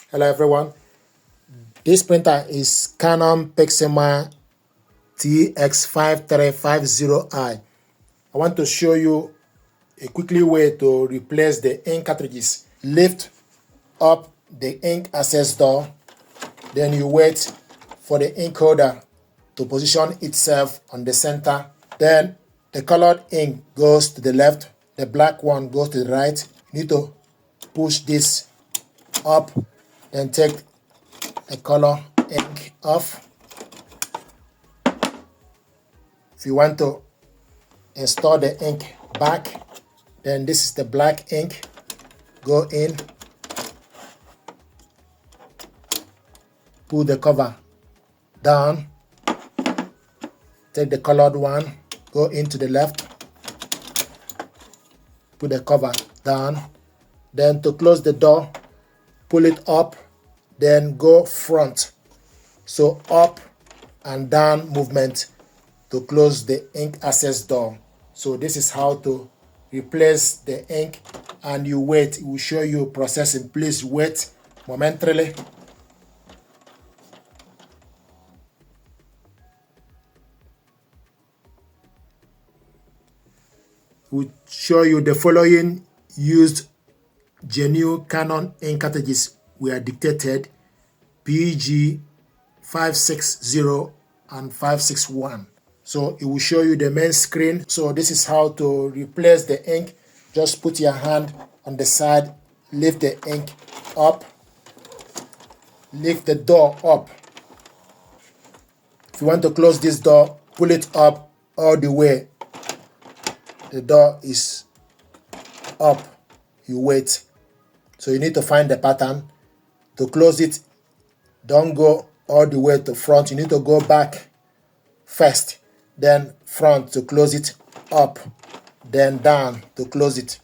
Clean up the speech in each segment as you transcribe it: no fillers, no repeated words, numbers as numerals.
Hello everyone, this printer is Canon Pixma TS5350i. I want to show you a quickly way to replace the ink cartridges. Lift up the ink access door, then you wait for the ink holder to position itself on the center. Then the colored ink goes to the left, the black one goes to the right. You need to push this up, then take the color ink off. If you want to install the ink back, then this is the black ink. Go in, pull the cover down, take the colored one, go into the left, put the cover down. Then to close the door, pull it up, then go front. So up and down movement to close the ink access door. So this is how to replace the ink, and you wait. It will show you processing. Please wait momentarily. It will show you the following used genuine Canon ink cartridges were dictated: PG 560 and 561. So it will show you the main screen. So this is how to replace the ink. Just put your hand on the side, lift the ink up, lift the door up. If you want to close this door, pull it up all the way. The door is up. You wait. So you need to find the pattern. To close it, don't go all the way to front. You need to go back first, then front to close it, up, then down to close it.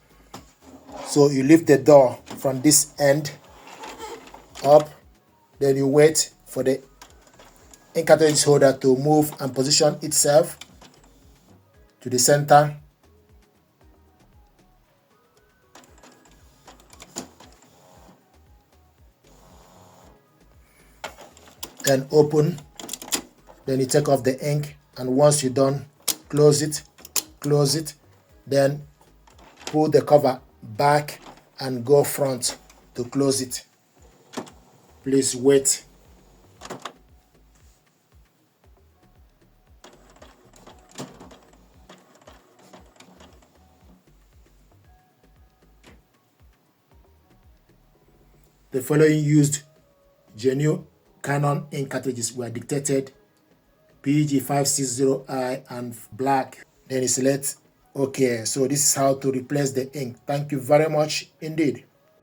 So you lift the door from this end up, then you wait for the ink cartridge holder to move and position itself to the center. Then open, then you take off the ink, and once you're done, close it, then pull the cover back and go front to close it. Please wait. The following used genuine Canon ink cartridges were dictated: PG560i and black. Then you select OK. So this is how to replace the ink. Thank you very much indeed.